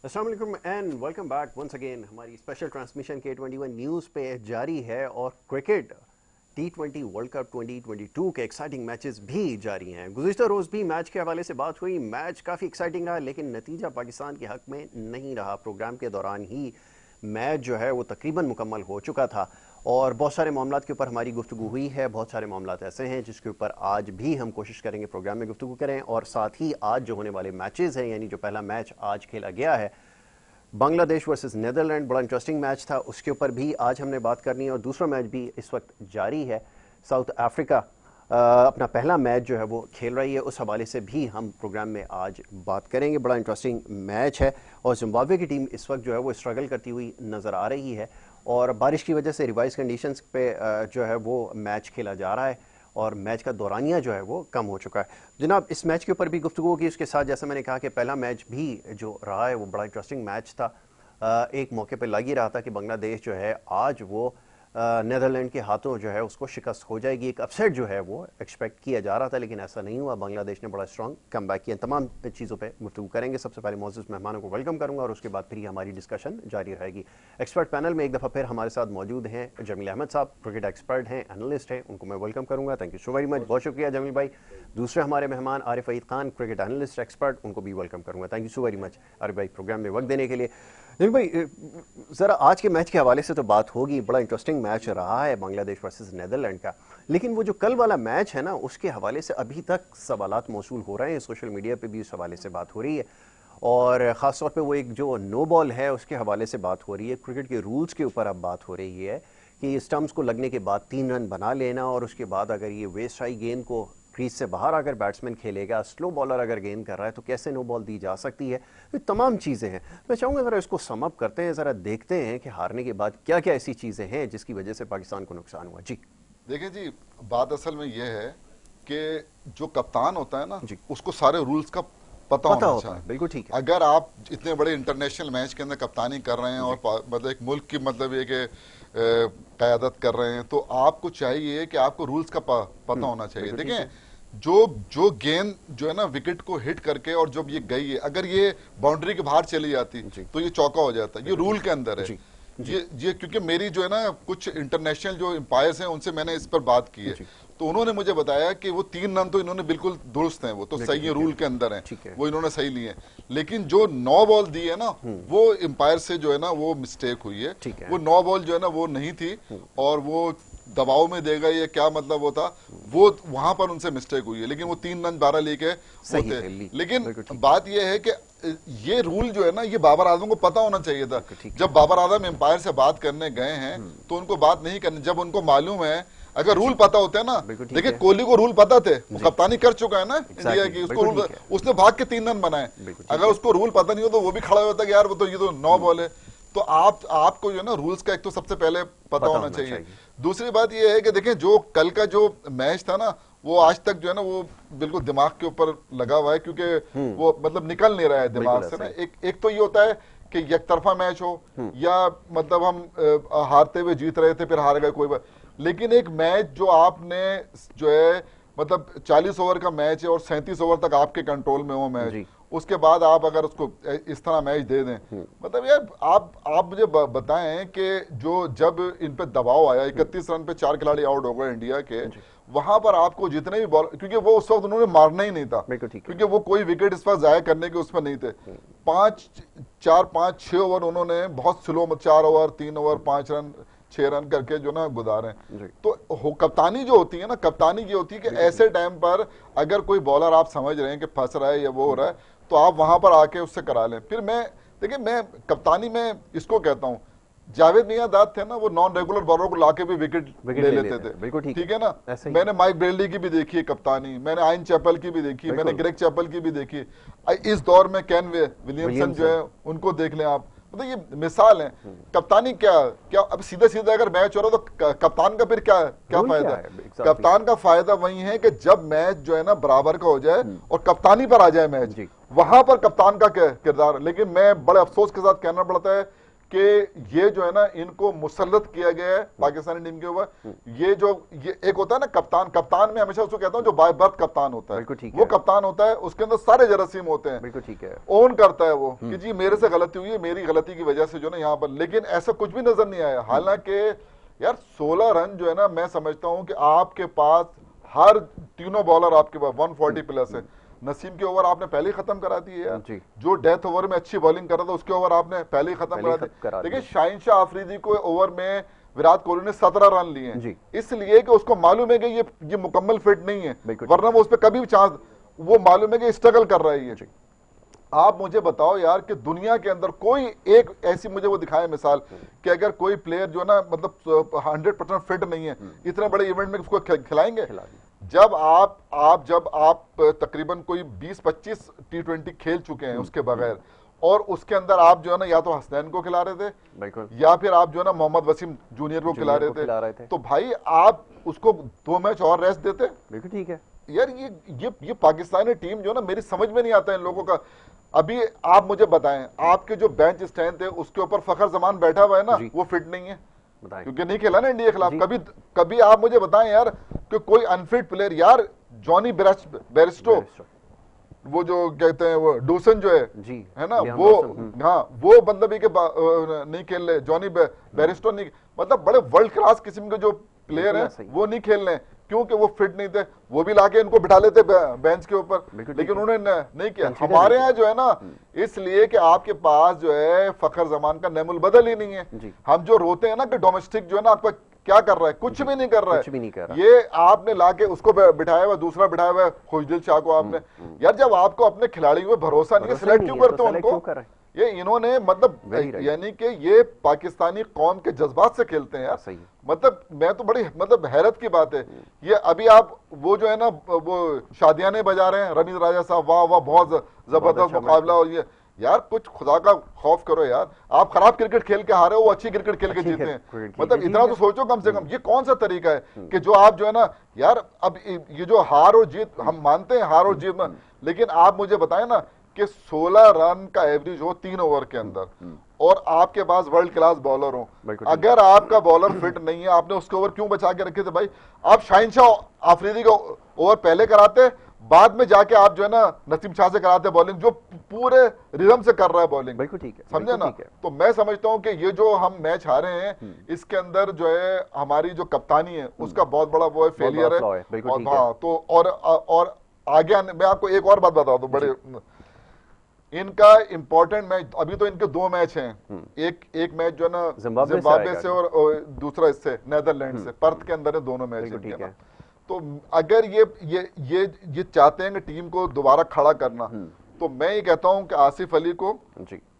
अस्सलाम वालेकुम and welcome back once again. हमारी स्पेशल ट्रांसमिशन K21 न्यूज़ पे जारी है और क्रिकेट T20 वर्ल्ड कप 2022 के एक्साइटिंग मैचेस भी जारी हैं। गुज़िश्ता रोज़ भी मैच के हवाले से बात हुई। मैच काफ़ी एक्साइटिंग रहा लेकिन नतीजा पाकिस्तान के हक में नहीं रहा। प्रोग्राम के दौरान ही मैच जो है वो तकरीबन मुकम्मल हो चुका था और बहुत सारे मामलात के ऊपर हमारी गुफ्तगू हुई है। बहुत सारे मामलात ऐसे हैं जिसके ऊपर आज भी हम कोशिश करेंगे प्रोग्राम में गुफ्तगू करें और साथ ही आज जो होने वाले मैचेस हैं, यानी जो पहला मैच आज खेला गया है बांग्लादेश वर्सेस नीदरलैंड, बड़ा इंटरेस्टिंग मैच था, उसके ऊपर भी आज हमने बात करनी है। और दूसरा मैच भी इस वक्त जारी है। साउथ अफ्रीका अपना पहला मैच जो है वो खेल रही है, उस हवाले से भी हम प्रोग्राम में आज बात करेंगे। बड़ा इंटरेस्टिंग मैच है और जिम्बाब्वे की टीम इस वक्त जो है वो स्ट्रगल करती हुई नज़र आ रही है और बारिश की वजह से रिवाइज कंडीशंस पे जो है वो मैच खेला जा रहा है और मैच का दौरानिया जो है वो कम हो चुका है। जनाब, इस मैच के ऊपर भी गुफ्तगू होगी। उसके साथ जैसे मैंने कहा कि पहला मैच भी जो रहा है वो बड़ा इंटरेस्टिंग मैच था। एक मौके पर लग ही रहा था कि बांग्लादेश जो है आज वो नीदरलैंड के हाथों जो है उसको शिकस्त हो जाएगी। एक अपसेट जो है वो एक्सपेक्ट किया जा रहा था लेकिन ऐसा नहीं हुआ। बांग्लादेश ने बड़ा स्ट्रॉन्ग कम बैक किया। तमाम चीज़ों पे गुफ्तगू करेंगे। सबसे पहले मौजूद मेहमानों को वेलकम करूंगा और उसके बाद फिर हमारी डिस्कशन जारी रहेगी। एक्सपर्ट पैनल में एक दफ़ा फिर हमारे साथ मौजूद हैं जमील अहमद साहब, क्रिकेट एक्सपर्ट हैं, एनालिस्ट हैं, उनको मैं वेलकम करूँगा। Thank you so very much, बहुत शुक्रिया जमील भाई। दूसरे हमारे मेहमान Arif Aeed Khan, cricket analyst expert, उनको भी वेलकम करूँगा। Thank you so very much Arif भाई प्रोग्राम में वक्त देने के लिए। जमील भाई, ज़रा आज के मैच के हवाले से तो बात होगी। बड़ा इंटरेस्टिंग मैच रहा है बांग्लादेश वर्सेस नीदरलैंड का, लेकिन वो जो कल वाला मैच है ना उसके हवाले से अभी तक सवालात मौसूल हो रहे हैं। सोशल मीडिया पे भी उस हवाले से बात हो रही है और ख़ास तौर पे वो एक जो नो बॉल है उसके हवाले से बात हो रही है। क्रिकेट के रूल्स के ऊपर अब बात हो रही है कि स्टंप्स को लगने के बाद 3 रन बना लेना और उसके बाद अगर ये वेस्ट आई गेंद को क्रीज से बाहर अगर बैट्समैन खेलेगा, स्लो बॉलर अगर गेंद कर रहा है तो कैसे नो बॉल दी जा सकती है। ये तमाम चीज़ें हैं। मैं चाहूँगा ज़रा इसको सम अप करते हैं, ज़रा देखते हैं कि हारने के बाद क्या क्या ऐसी चीज़ें हैं जिसकी वजह से पाकिस्तान को नुकसान हुआ। जी देखिए जी, बात असल में यह है कि जो कप्तान होता है ना जी, उसको सारे रूल्स का पता पता होना होता है, चाहिए। बिल्कुल ठीक है। अगर आप इतने बड़े इंटरनेशनल मैच के अंदर कप्तानी कर रहे हैं जी और मतलब एक मुल्क की मतलब ये कि क़यादत कर रहे हैं तो आपको चाहिए कि आपको रूल्स का पता होना चाहिए। बिल्कुल ठीक है। देखें, जो जो गेंद जो है ना विकेट को हिट करके और जब ये गई है, अगर ये बाउंड्री के बाहर चली जाती जी तो ये चौका हो जाता है। ये रूल के अंदर है। जी जी ये क्योंकि मेरी जो है ना कुछ इंटरनेशनल जो एम्पायर्स हैं उनसे मैंने इस पर बात की है, जी, तो उन्होंने मुझे बताया कि वो 3 रन तो इन्होंने बिल्कुल दुरुस्त हैं, वो तो बिल्कुल सही है, ठीक है। रूल के अंदर है, ठीक है। वो इन्होंने सही लिए। लेकिन जो 9 बॉल दी है ना वो एम्पायर से जो है ना वो मिस्टेक हुई है। ठीक है। वो 9 बॉल जो है ना वो नहीं थी और वो दबाव में देगा ये क्या मतलब होता, वो वहां पर उनसे मिस्टेक हुई है। लेकिन वो 3 रन 12 लेके सही होते। है, लेकिन बिल्कुल ठीक है। बात ये है कि ये रूल जो है ना ये बाबर आजम को पता होना चाहिए था। बिल्कुल ठीक है। जब बाबर आजम एम्पायर से बात करने गए हैं तो उनको बात नहीं करनी, जब उनको मालूम है, अगर रूल पता होते हैं ना, बिल्कुल ठीक देखिए है। कोहली को रूल पता थे, वो कप्तानी कर चुका है ना इंडिया Exactly, की, उसको बिल्कुल रूल, ठीक है। उसने भाग के 3 रन बनाए। बिल्कुल ठीक अगर है। उसको रूल पता नहीं हो तो वो भी खड़ा होता कि यार वो तो ये तो 9 बॉल है। तो आपको जो है ना रूल्स का एक तो सबसे पहले पता होना चाहिए। दूसरी बात ये है कि देखें जो कल का जो मैच था ना वो आज तक जो है ना वो बिल्कुल दिमाग के ऊपर लगा हुआ है, क्योंकि वो मतलब निकल नहीं रहा है दिमाग से ना। एक तो ये होता है कि एक तरफा मैच हो या मतलब हम हारते हुए जीत रहे थे फिर हार गए, कोई बात। लेकिन एक मैच जो आपने जो है मतलब 40 ओवर का मैच है और 37 ओवर तक आपके कंट्रोल में हो मैच, उसके बाद आप अगर उसको इस तरह मैच दे दें, मतलब यार आप मुझे बताएं कि जो जब इन पे दबाव आया 31 रन पे 4 खिलाड़ी आउट हो गए इंडिया के, वहां पर आपको जितने भी बॉल, क्योंकि वो उस वक्त उन्होंने मारना ही नहीं था, क्योंकि वो कोई विकेट इस वक्त जाया करने के उसमें नहीं थे। 5-4-5-6 ओवर उन्होंने बहुत slow, 4 over 3 over 5 run 6 run करके जो ना गुजारे। तो कप्तानी जो होती है ना, कप्तानी ये होती है कि ऐसे टाइम पर अगर कोई बॉलर आप समझ रहे हैं कि फंस रहा है या वो हो रहा है तो आप वहां पर आके उससे करा लें। फिर देखिए मैं कप्तानी में इसको कहता हूं, जावेद मियांदाद थे ना, वो नॉन रेगुलर बॉलर को लाके भी विकेट ले लेते थे। ठीक है ना। मैंने माइक ब्रेडली की भी देखी है कप्तानी, मैंने आयन चैपल की भी देखी, मैंने ग्रेग चैपल की भी देखी। इस दौर में केन विलियमसन जो है उनको देख लें आप, मतलब ये मिसाल है। कप्तानी क्या अब सीधे सीधे अगर मैच हो रहा तो कप्तान का फिर क्या फायदा है? कप्तान का फायदा वही है कि जब मैच जो है ना बराबर का हो जाए और कप्तानी पर आ जाए मैच, वहां पर कप्तान का किरदार। लेकिन मैं बड़े अफसोस के साथ कहना पड़ता है कि ये जो है ना इनको मुसल्लत किया गया है पाकिस्तानी टीम के ऊपर। ये एक होता है ना कप्तान, कप्तान में हमेशा उसको कहता हूं जो बाय बर्थ कप्तान होता है, वो कप्तान होता है, उसके अंदर सारे जरासीम होते हैं, बिल्कुल ठीक है, ओन करता है वो कि जी मेरे से गलती हुई है, मेरी गलती की वजह से जो ना यहाँ पर, लेकिन ऐसा कुछ भी नजर नहीं आया। हालांकि यार 16 रन जो है ना, मैं समझता हूं कि आपके पास हर तीनों बॉलर आपके पास 140 प्लस है। नसीम के ओवर आपने पहले ही खत्म करा दी है यार, जो डेथ ओवर में अच्छी बॉलिंग कर रहा था उसके ओवर आपने पहले ही खत्म करा दी। देखिए शाहिनशाह अफरीदी को ओवर में विराट कोहली ने 17 रन लिए हैं, इसलिए कि उसको मालूम है कि ये मुकम्मल फिट नहीं है, वरना वो उस पर कभी भी चांस, वो मालूम है कि स्ट्रगल कर रहा है ये। आप मुझे बताओ यार कि दुनिया के अंदर कोई एक ऐसी मुझे वो दिखाए मिसाल कि अगर कोई प्लेयर जो ना मतलब 100% फिट नहीं है, इतने बड़े इवेंट में उसको खिलाएंगे? जब आप तकरीबन कोई 20-25 T20 खेल चुके हैं उसके बगैर, और उसके अंदर आप जो है ना या तो हसनैन को खिला रहे थे या फिर आप जो है ना मोहम्मद वसीम जूनियर को खिला रहे थे, तो भाई आप उसको 2 मैच और रेस्ट देते। बिल्कुल ठीक है यार, ये पाकिस्तानी टीम जो ना, मेरी समझ में नहीं आता इन लोगों का। अभी आप मुझे बताएं, आपके जो बेंच स्ट्रेंथ है उसके ऊपर फखर जमान बैठा हुआ है ना, वो फिट नहीं है क्योंकि नहीं खेला ना इंडिया के खिलाफ। कभी आप मुझे बताएं यार कि कोई अनफिट प्लेयर, यार जॉनी बेरिस्टो, वो जो कहते हैं वो डूसन जो है ना, वो हाँ वो मतलब नहीं खेल रहे, जॉनी बेरिस्टो नहीं, मतलब बड़े वर्ल्ड क्लास किस्म के जो प्लेयर हैं वो नहीं खेल रहे, क्योंकि वो फिट नहीं थे। वो भी लाके इनको बिठा लेते बेंच के ऊपर, लेकिन उन्होंने नहीं किया। हमारे यहाँ जो है ना, इसलिए कि आपके पास जो है फखर जमान का नेमुल बदल ही नहीं है। हम जो रोते हैं ना कि डोमेस्टिक जो है ना आपका क्या कर रहा है, कुछ भी नहीं कर रहा है। ये आपने लाके उसको बिठाया हुआ, दूसरा बिठाया हुआ खुशदिल शाह को आपने। यार जब आपको अपने खिलाड़ियों में भरोसा नहीं है, सिलेक्ट क्यों करते हो उनको? ये इन्होंने मतलब यानी कि ये पाकिस्तानी कौम के जज्बात से खेलते हैं यार। मतलब मैं तो बड़ी मतलब हैरत की बात है। ये अभी आप वो जो है ना वो शादियाने बजा रहे हैं रमीज राजा साहब, वाह वाह बहुत जबरदस्त मुकाबला, और ये यार कुछ खुदा का खौफ करो यार। आप खराब क्रिकेट खेल के हारे हो, वो अच्छी क्रिकेट खेल के जीते हैं। मतलब इतना तो सोचो कम से कम। ये कौन सा तरीका है कि जो आप जो है ना यार, अब ये जो हार और जीत, हम मानते हैं हार और जीत में, लेकिन आप मुझे बताएं ना कि 16 रन का एवरेज हो 3 ओवर के अंदर, और आपके पास वर्ल्ड क्लास बॉलर हो, अगर आपका बॉलर फिट नहीं है, आपने उसके ओवर क्यों बचा के रखे थे भाई? आप शाहिनशाह अफरीदी का ओवर पहले कराते, बाद में जाके आप जो है ना नसीम शाह से कराते बॉलिंग, जो पूरे रिदम से कर रहा है बॉलिंग। बिल्कुल ठीक है, समझे ना? तो मैं समझता हूँ कि ये जो हम मैच हारे हैं, इसके अंदर जो है हमारी जो कप्तानी है उसका बहुत बड़ा वो है फेलियर है। हाँ, तो और आगे मैं आपको एक और बात बता दूं, बड़े इनका इंपॉर्टेंट मैच, अभी तो इनके 2 मैच हैं। एक मैच जो है ना जिम्बाब्वे से और दूसरा इससे नीदरलैंड से, पर्थ के अंदर है दोनों मैच। तो अगर ये चाहते हैं कि टीम को दोबारा खड़ा करना, तो मैं ये कहता हूं कि आसिफ अली को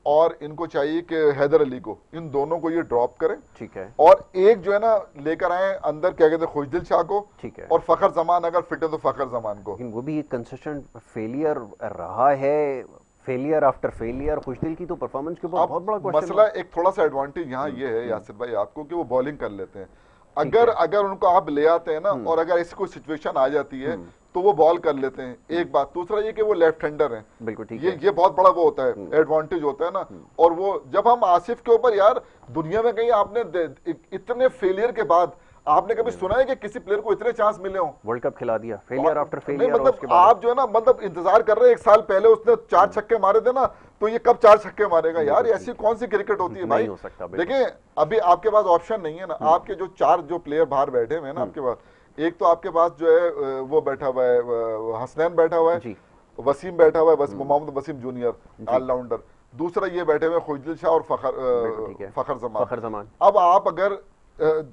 और इनको चाहिए कि हैदर अली को, इन दोनों को ये ड्रॉप करें, ठीक है, और एक जो है ना लेकर आए अंदर, क्या कहते हैं, खुशदिल शाह को, ठीक है, और फखर जमान अगर फिट है तो फखर जमान को। लेकिन वो भी एक कंसिस्टेंट फेलियर रहा है, फेलियर आफ्टर फेलियर। खुशदिल की तो परफॉर्मेंस के ऊपर बहुत बड़ा क्वेश्चन मसला, एक थोड़ा सा एडवांटेज यहाँ ये है यासिर भाई आपको कि वो बॉलिंग कर लेते हैं। अगर उनको आप ले आते हैं ना, और अगर ऐसी कोई सिचुएशन आ जाती है तो वो बॉल कर लेते हैं। एक बात, दूसरा ये कि वो लेफ्ट हैंडर हैं, बिल्कुल ठीक है, ये बहुत बड़ा वो होता है, एडवांटेज होता है ना। और वो जब हम आसिफ के ऊपर, यार दुनिया में कहीं आपने इतने फेलियर के बाद आपने कभी सुना है कि किसी प्लेयर को इतने चांस मिले हों? वर्ल्ड कप खिला दिया, फेलियर आफ्टर फेलियर। मतलब आप जो है ना मतलब इंतजार कर रहे हैं, 1 साल पहले उसने 4 छक्के मारे थे ना, तो ये कब 4 छक्के मारेगा यार? ऐसी कौन सी क्रिकेट होती है भाई? देखिए अभी आपके पास ऑप्शन नहीं है ना, आपके जो 4 जो प्लेयर बाहर बैठे हुए हैं ना आपके पास, एक तो आपके पास जो है वो बैठा हुआ है, हसनैन बैठा हुआ है, वसीम बैठा हुआ है, मोहम्मद वसीम जूनियर ऑलराउंडर, दूसरा ये बैठे हुए खुशदिल शाह और फखर जमान। अब आप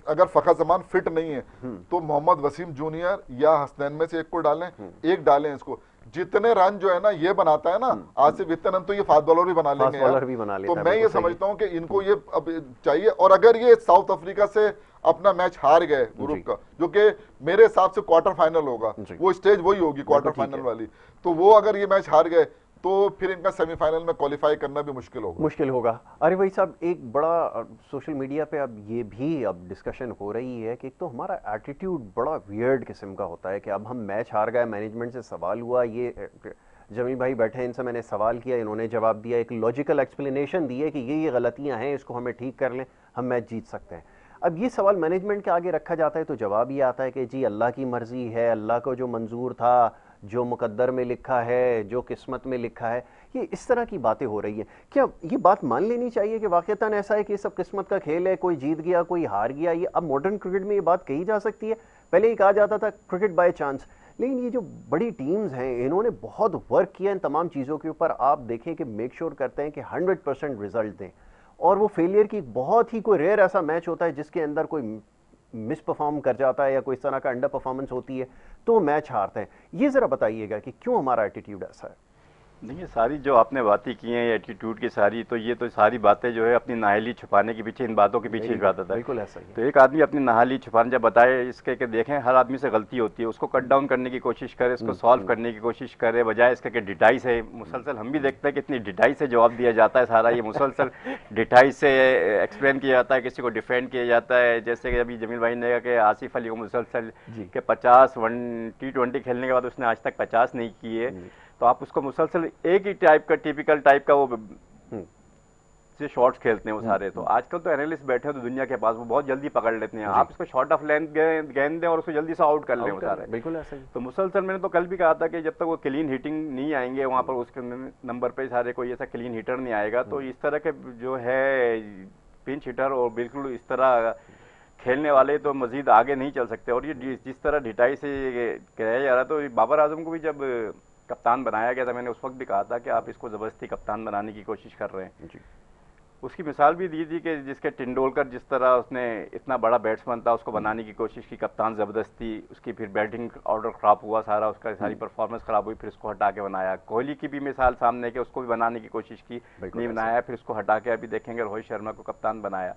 अगर फखर जमान फिट नहीं है तो मोहम्मद वसीम जूनियर या हसनैन में से एक को डालें, एक डालें इसको। जितने रन जो है ना ये बनाता है ना आसिफ, इतने रन तो ये फास्ट बॉलर भी बना लेंगे यार। तो मैं ये समझता हूँ कि इनको ये अब चाहिए। और अगर ये साउथ अफ्रीका से अपना मैच हार गए ग्रुप का, जो कि मेरे हिसाब से क्वार्टर फाइनल होगा, वो स्टेज वही होगी क्वार्टर फाइनल वाली, तो वो अगर ये मैच हार गए तो फिर इनका सेमीफाइनल में क्वालिफाई करना भी मुश्किल होगा। अरे भाई साहब, एक बड़ा सोशल मीडिया पे अब ये भी अब डिस्कशन हो रही है कि एक तो हमारा एटीट्यूड बड़ा वियर्ड किस्म का होता है कि अब हम मैच हार गए, मैनेजमेंट से सवाल हुआ, ये जमील भाई बैठे हैं, इनसे मैंने सवाल किया, इन्होंने जवाब दिया, एक लॉजिकल एक्सप्लेनेशन दी है कि ये गलतियां हैं, इसको हमें ठीक कर लें, हम मैच जीत सकते हैं। अब ये सवाल मैनेजमेंट के आगे रखा जाता है तो जवाब ये आता है कि जी अल्लाह की मर्जी है, अल्लाह को जो मंजूर था, जो मुकद्दर में लिखा है, जो किस्मत में लिखा है, ये इस तरह की बातें हो रही हैं। क्या ये बात मान लेनी चाहिए कि वाकईतन ऐसा है कि ये सब किस्मत का खेल है, कोई जीत गया कोई हार गया? ये अब मॉडर्न क्रिकेट में ये बात कही जा सकती है? पहले ही कहा जाता था क्रिकेट बाय चांस, लेकिन ये जो बड़ी टीम्स हैं इन्होंने बहुत वर्क किया इन तमाम चीज़ों के ऊपर। आप देखें कि मेक श्योर करते हैं कि 100% रिजल्ट दें, और वो फेलियर की बहुत ही कोई रेयर ऐसा मैच होता है जिसके अंदर कोई मिस परफॉर्म कर जाता है या कोई इस तरह का अंडर परफॉर्मेंस होती है तो मैच हारते हैं। ये ज़रा बताइएगा कि क्यों हमारा एटीट्यूड ऐसा है? देखिए, सारी जो आपने बातें की हैं एटीट्यूड की सारी, तो ये तो सारी बातें जो है अपनी नाहली छुपाने के पीछे, इन बातों के पीछे ही रहता था। बिल्कुल ऐसा ही। तो एक आदमी अपनी नाहली छुपाने जब बताए इसके कि देखें हर आदमी से गलती होती है, उसको कट डाउन करने की कोशिश करे, इसको सॉल्व करने की कोशिश करे, बजाय इसके कि डिटाई से मुसलसल, हम भी देखते हैं कि इतनी डिटाई से जवाब दिया जाता है, सारा ये मुसलसल डिटाई से एक्सप्लेन किया जाता है, किसी को डिफेंड किया जाता है। जैसे कि अभी जमील भाई ने कहा कि आसिफ अली को मुसलसल के 50 T20 खेलने के बाद उसने आज तक 50 नहीं किए, तो आप उसको मुसलसल एक ही टाइप का, टिपिकल टाइप का वो से शॉट्स खेलते हैं वो सारे। तो आजकल तो एनालिस्ट बैठे हैं तो दुनिया के पास, वो बहुत जल्दी पकड़ लेते हैं, आप इसको शॉर्ट ऑफ लेंथ गेंद दें और उसको जल्दी से आउट कर लें वो सारे। बिल्कुल ऐसा ही। तो मुसलसल मैंने तो कल भी कहा था कि जब तक वो क्लीन हिटिंग नहीं आएंगे वहाँ पर, उसके नंबर पे सारे कोई ऐसा क्लीन हिटर नहीं आएगा, तो इस तरह के जो है पिंच हिटर और बिल्कुल इस तरह खेलने वाले तो मजीद आगे नहीं चल सकते। और ये जिस तरह ढिटाई से कराया जा रहा है, तो बाबर आजम को भी जब कप्तान बनाया गया था, मैंने उस वक्त भी कहा था कि आप इसको ज़बरदस्ती कप्तान बनाने की कोशिश कर रहे हैं जी। उसकी मिसाल भी दी थी कि जिसके तेंदुलकर जिस तरह उसने इतना बड़ा बैट्समैन था उसको बनाने की कोशिश की कप्तान ज़बरदस्ती, उसकी फिर बैटिंग ऑर्डर ख़राब हुआ सारा, उसका सारी परफॉर्मेंस ख़राब हुई, फिर उसको हटा के बनाया। कोहली की भी मिसाल सामने के, उसको भी बनाने की कोशिश की, नहीं बनाया, फिर उसको हटा के अभी देखेंगे रोहित शर्मा को कप्तान बनाया।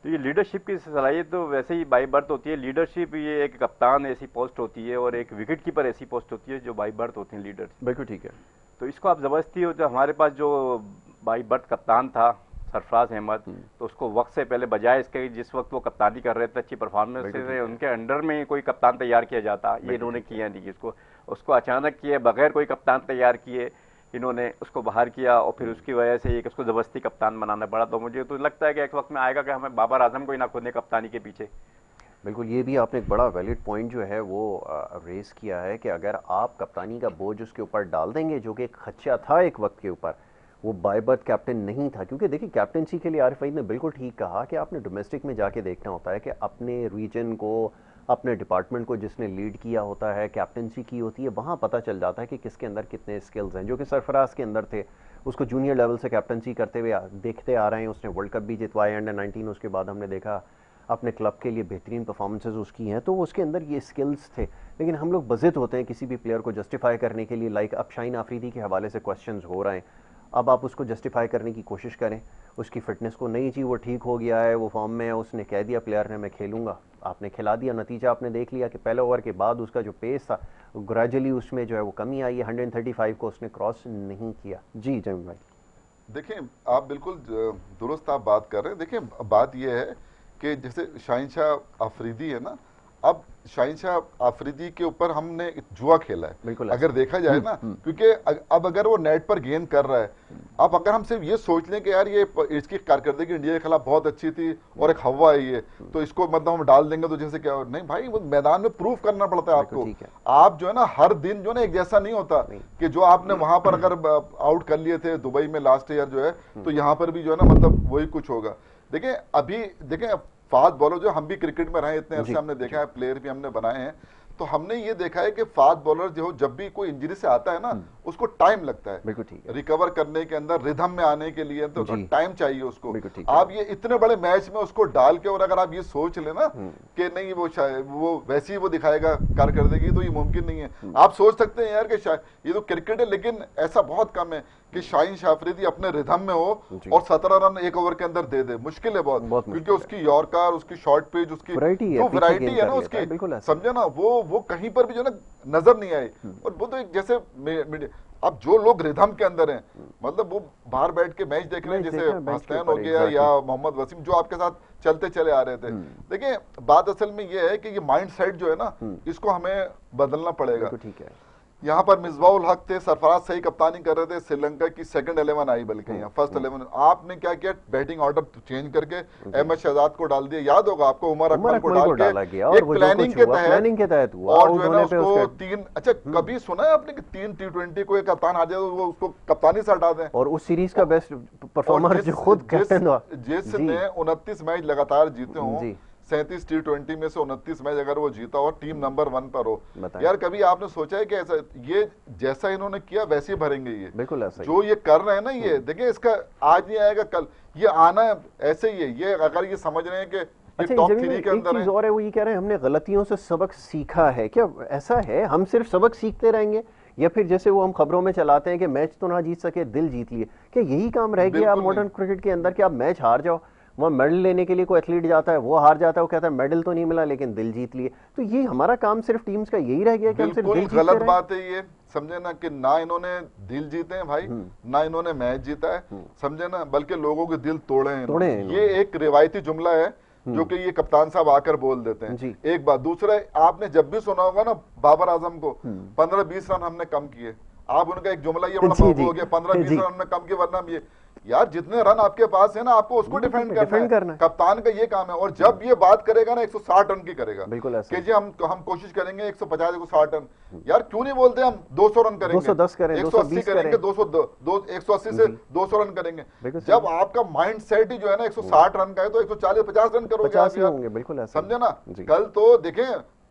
तो ये लीडरशिप की सलाहियत तो वैसे ही बाई बर्थ होती है। लीडरशिप ये एक कप्तान ऐसी पोस्ट होती है और एक विकेट कीपर ऐसी पोस्ट होती है जो बाई बर्थ होती है लीडर। बिल्कुल ठीक है। तो इसको आप ज़बरदस्ती हो, जो हमारे पास जो बाई बर्थ कप्तान था सरफराज अहमद, तो उसको वक्त से पहले, बजाय इसके जिस वक्त वो कप्तानी कर रहे थे अच्छी परफॉर्मेंस से, उनके अंडर में कोई कप्तान तैयार किया जाता, ये इन्होंने किया नहीं। उसको अचानक किए, बगैर कोई कप्तान तैयार किए इन्होंने उसको बाहर किया, और फिर उसकी वजह से एक उसको ज़बरदस्ती कप्तान बनाना पड़ा। तो मुझे तो लगता है कि एक वक्त में आएगा कि हमें बाबर आजम को ही ना खोने कप्तानी के पीछे। बिल्कुल, ये भी आपने एक बड़ा वैलिड पॉइंट जो है वो रेस किया है कि अगर आप कप्तानी का बोझ उसके ऊपर डाल देंगे, जो कि एक खदशा था एक वक्त के ऊपर, वो बाय बर्थ कैप्टन नहीं था। क्योंकि देखिए कैप्टनसी के लिए आरिफ वहीद ने बिल्कुल ठीक कहा कि आपने डोमेस्टिक में जाके देखना होता है कि अपने रीजन को, अपने डिपार्टमेंट को जिसने लीड किया होता है, कैप्टनसी की होती है, वहाँ पता चल जाता है कि किसके अंदर कितने स्किल्स हैं, जो कि सरफराज के अंदर थे। उसको जूनियर लेवल से कैप्टनसी करते हुए देखते आ रहे हैं, उसने वर्ल्ड कप भी जितवाया अंडर 19, उसके बाद हमने देखा अपने क्लब के लिए बेहतरीन परफॉर्मेंसेज उसकी हैं, तो उसके अंदर ये स्किल्स थे। लेकिन हम लोग बज़िद होते हैं किसी भी प्लेयर को जस्टिफाई करने के लिए, लाइक अब शाहीन आफरीदी के हवाले से क्वेश्चंस हो रहे हैं, अब आप उसको जस्टिफाई करने की कोशिश करें, उसकी फिटनेस को नहीं जी, वो ठीक हो गया है, वो फॉर्म में है, उसने कह दिया प्लेयर ने मैं खेलूंगा, आपने खिला दिया, नतीजा आपने देख लिया कि पहले ओवर के बाद उसका जो पेस था ग्रेजुअली उसमें जो है वो कमी आई है, 135 को उसने क्रॉस नहीं किया। जी जमील भाई। देखिए आप बिल्कुल दुरुस्त आप बात कर रहे हैं। देखिए बात यह है कि जैसे शाहीन शाह आफरीदी है ना, अब शाहीन शाह आफरीदी के ऊपर हमने जुआ खेला है अगर देखा जाए ना, क्योंकि अब अगर वो नेट पर गेंद कर रहा है, अब अगर हम सिर्फ ये सोच लें कि यार ये इसकी कारकर्दगी इंडिया के खिलाफ बहुत अच्छी थी और एक हवा है ये, तो इसको मतलब हम डाल देंगे तो जैसे क्या, नहीं भाई, वो मैदान में प्रूफ करना पड़ता है आपको। आप जो है ना हर दिन जो है ना एक जैसा नहीं होता कि जो आपने वहां पर अगर आउट कर लिए थे दुबई में लास्ट ईयर जो है, तो यहाँ पर भी जो है ना मतलब वही कुछ होगा। देखिए अभी देखें फास्ट बॉलर जो, हम भी क्रिकेट में रहे इतने अर्से, हमने देखा है, प्लेयर भी हमने बनाए हैं, तो हमने ये देखा है कि फास्ट बॉलर जो जब भी कोई इंजरी से आता है ना, उसको टाइम लगता है रिकवर करने के अंदर, रिदम में आने के लिए, तो टाइम चाहिए उसको। आप ये इतने बड़े मैच में उसको डाल के, और अगर आप ये सोच लेना कि नहीं वो वैसे ही वो दिखाएगा कारकर्दगी, तो ये मुमकिन नहीं है। आप सोच सकते हैं यार कि शायद ये तो क्रिकेट है, लेकिन ऐसा बहुत कम है कि शाहीन शाह आफरीदी अपने रिदम में हो और 17 रन एक ओवर के अंदर दे दे। मुश्किल है बहुत, क्योंकि उसकी यॉर्कर, उसकी शॉर्ट पिच, उसकी जो वैरायटी है ना उसकी, समझे ना, वो कहीं पर भी जो ना नजर नहीं आई। और वो तो एक जैसे अब जो लोग रिदम के अंदर हैं, मतलब वो बाहर बैठ के मैच देख रहे हैं, जैसे हसनैन हो गया या मोहम्मद वसीम जो आपके साथ चलते चले आ रहे थे। देखिए बात असल में ये है कि ये माइंड सेट जो है ना, इसको हमें बदलना पड़ेगा। ठीक है, यहाँ पर मिसबाउल हक थे, सरफराज सही कप्तानी कर रहे थे, श्रीलंका की सेकंड 11 आई बल्कि यहाँ फर्स्ट 11। आपने क्या किया, बैटिंग ऑर्डर चेंज करके अहमद शहजाद को डाल दिया, याद होगा आपको, उमर अकमल को डाल के एक प्लानिंग के तहत हुआ, और जो है ना उसको तीन, अच्छा कभी सुना है आपने कि 3 T20 को एक कप्तान आ जाए तो वो उसको कप्तानी से हटा दें, और उस सीरीज का बेस्ट परफॉर्मर जो खुद कैप्टन हुआ, जिसने 29 मैच लगातार जीते हों, 37 T20 में से 29 मैच अगर वो जीता और टीम नंबर 1 पर हो, यार कभी आपने सोचा है कि ऐसा, ये जैसा इन्होंने किया वैसे ही भरेंगे ये, बिल्कुल ऐसा जो ये कर रहे हैं ना, ये देखिए इसका आज नहीं आएगा कल, ये आना ऐसे ही है, ये अगर ये समझ रहे हैं कि अच्छा, टॉप 3 के अंदर है। और है वो ये कह रहे हैं हमने गलतियों से सबक सीखा है, क्या ऐसा है हम सिर्फ सबक सीखते रहेंगे, या फिर जैसे वो हम खबरों में चलाते हैं कि मैच तो ना जीत सके दिल जीत लिए, क्या यही काम रह गया आप मॉडर्न क्रिकेट के अंदर कि आप मैच हार जाओ, वहाँ मेडल लेने के लिए कोई एथलीट जाता है, वो हार जाता है, वो कहता है मेडल तो नहीं मिला लेकिन दिल जीत लिए, तो ये हमारा काम सिर्फ टीम्स का यही रह गया कि हम सिर्फ दिल जीतते गलत बात है ये, समझे ना, कि ना इन्होंने दिल जीते हैं भाई, ना इन्होंने मैच जीता है, समझे ना, बल्कि लोगों के दिल तोड़े हैं। ये एक रिवायती जुमला है जो कि ये कप्तान साहब आकर बोल देते हैं, एक बात। दूसरा, आपने जब भी सुना होगा ना बाबर आजम को 15-20 रन हमने कम किए, आप उनका एक जुमला ये बड़ा हो गया, 15-20 रन हमने कम किए, वरना ये, यार जितने रन आपके पास है ना, आपको उसको डिफेंड करना है। कप्तान का ये काम है, और जब ये बात करेगा ना 160 रन की करेगा, बिल्कुल कि जी हम कोशिश करेंगे 150 160 रन, यार क्यों नहीं बोलते हम 200 रन करेंगे, 210 करेंगे, 180 करेंगे, 180 से 200 रन करेंगे। जब आपका माइंड सेट ही जो है ना 160 रन का है तो 140-50 रन करोगे, बिल्कुल समझे ना। कल तो देखें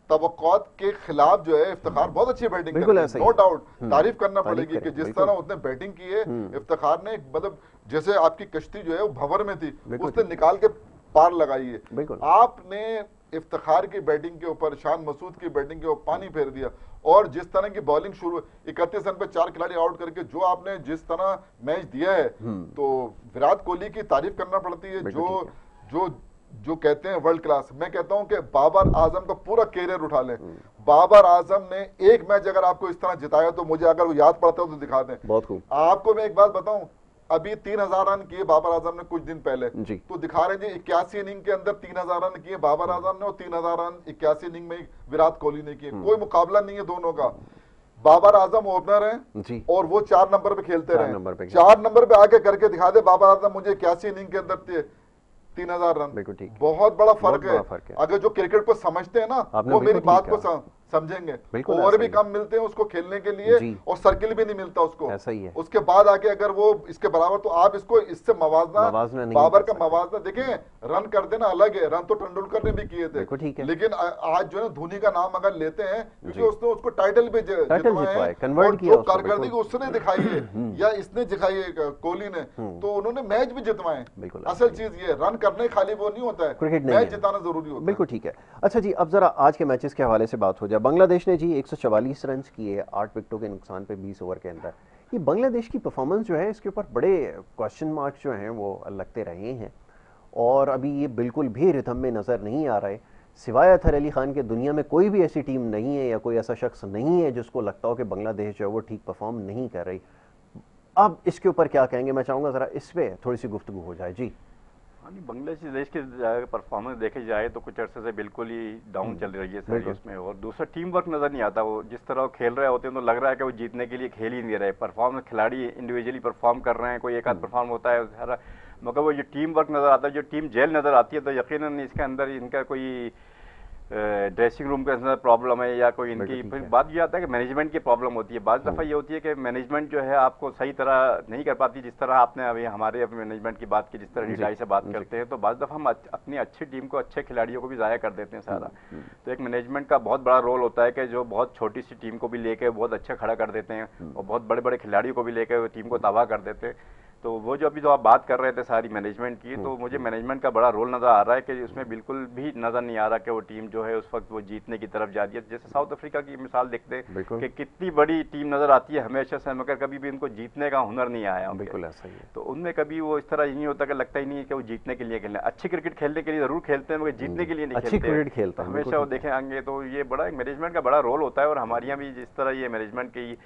तवक्कुआत के खिलाफ जो है इफ्तिखार बहुत अच्छी बैटिंग कर, नो डाउट तारीफ करना पड़ेगी कि जिस तरह उसने बैटिंग की है इफ्तिखार ने, मतलब जैसे आपकी कश्ती जो है वो भंवर में थी, उसने निकाल के पार लगाई है। आपने इफ्तिखार की बैटिंग के ऊपर, शान मसूद की बैटिंग के ऊपर पानी फेर दिया, और जिस तरह की बॉलिंग शुरू 31 रन पे 4 खिलाड़ी आउट करके जो आपने जिस तरह मैच दिया है, तो विराट कोहली की तारीफ करना पड़ती है, जो कहते हैं वर्ल्ड क्लास। मैं कहता हूं कि बाबर आजम का पूरा कैरियर उठा लें, बाबर आजम ने एक मैच अगर आपको इस तरह जिताया तो मुझे अगर वो याद पड़ता हो तो दिखा दें। बहुत खूब। आपको मैं एक बात बताऊं, अभी 3000 रन किए बाबर आजम ने कुछ दिन पहले, तो दिखा रहे हैं 81 इनिंग के अंदर 3000 रन किए बाबर आजम ने, और 3000 रन 81 इनिंग में विराट कोहली ने किए, कोई मुकाबला नहीं है दोनों का। बाबर आजम ओपनर हैं और वो 4 नंबर पे खेलते रहे, 4 नंबर पे आके करके दिखा दे बाबर आजम मुझे 81 इनिंग के अंदर 3000 रन, बहुत बड़ा फर्क है। अगर जो क्रिकेट को समझते हैं ना वो मेरी बात को समझेंगे, ओवर भी कम मिलते हैं उसको खेलने के लिए, और सर्किल भी नहीं मिलता उसको, ऐसा ही है। उसके बाद आके अगर वो इसके बराबर, तो आप इसको इससे मवाजना बाबर का मवाजना देखें, रन कर देना अलग है, रन तो तेंदुलकर ने भी किए थे, लेकिन आज जो है धोनी का नाम अगर लेते हैं क्योंकि उसने उसको टाइटल भी जितवाया है, जो कारकर्दगी उसने दिखाई है या इसने दिखाई है कोहली ने, तो उन्होंने मैच भी जितवाए। असल चीज ये रन करने खाली वो नहीं होता है, मैच जिताना जरूरी होता है। बिल्कुल ठीक है। अच्छा जी, अब जरा आज के मैचेस के हवाले से बात हो जाए। बांग्लादेश ने जी 144 रन किए 8 विकेटों के नुकसान पे 20 ओवर के अंदर। ये बांग्लादेश की परफॉर्मेंस जो है इसके ऊपर बड़े क्वेश्चन मार्क्स जो हैं वो लगते रहे हैं, और अभी ये बिल्कुल भी रिथम में नज़र नहीं आ रहा है। सिवाय अतहर अली खान के दुनिया में कोई भी ऐसी टीम नहीं है या कोई ऐसा शख्स नहीं है जिसको लगता हो कि बांग्लादेश जो है वो ठीक परफॉर्म नहीं कर रही। अब इसके ऊपर क्या कहेंगे, मैं चाहूँगा ज़रा इस पर थोड़ी सी गुफ्तगू हो जाए। जी बांग्लादेश की परफॉर्मेंस देखे जाए तो कुछ अर्से से बिल्कुल ही डाउन चल रही है सारी उसमें, और दूसरा टीम वर्क नजर नहीं आता। वो जिस तरह खेल रहे होते हैं तो लग रहा है कि वो जीतने के लिए खेल ही नहीं रहे। परफॉर्मेंस खिलाड़ी इंडिविजुअली परफॉर्म कर रहे हैं, कोई एक आध परफॉर्म होता है सारा, मगर वो जो टीम वर्क नजर आता है, जो टीम जेल नजर आती है, तो यकीनन इसके अंदर इनका कोई ड्रेसिंग रूम के अंदर प्रॉब्लम है या कोई इनकी, फिर बात ये आता है कि मैनेजमेंट की प्रॉब्लम होती है। बाज़ दफ़ा ये होती है कि मैनेजमेंट जो है आपको सही तरह नहीं कर पाती, जिस तरह आपने अभी हमारे मैनेजमेंट की बात की, जिस तरह डिटाई से बात करते हैं, तो बाज़ दफ़ा हम अपनी अच्छी टीम को, अच्छे खिलाड़ियों को भी ज़ाया कर देते हैं सारा। तो एक मैनेजमेंट का बहुत बड़ा रोल होता है कि जो बहुत छोटी सी टीम को भी लेके बहुत अच्छा खड़ा कर देते हैं, और बहुत बड़े बड़े खिलाड़ियों को भी लेकर टीम को तबाह कर देते हैं। तो वो जो अभी जो आप बात कर रहे थे सारी मैनेजमेंट की, तो मुझे मैनेजमेंट का बड़ा रोल नज़र आ रहा है कि उसमें बिल्कुल भी नज़र नहीं आ रहा कि वो टीम जो है उस वक्त वो जीतने की तरफ जा रही है। जैसे साउथ अफ्रीका की मिसाल देखते हैं कि कितनी बड़ी टीम नज़र आती है हमेशा से, मगर कभी भी उनको जीतने का हुनर नहीं आया। बिल्कुल ऐसा ही है। तो उनमें कभी वो इस तरह ही नहीं होता कि लगता ही नहीं है कि वो जीतने के लिए खेलना, अच्छी क्रिकेट खेलने के लिए ज़रूर खेलते हैं मगर जीतने के लिए नहीं खेलते, हमेशा वो देखेंगे। तो ये बड़ा मैनेजमेंट का बड़ा रोल होता है, और हमारे यहाँ भी जिस तरह ये मैनेजमेंट की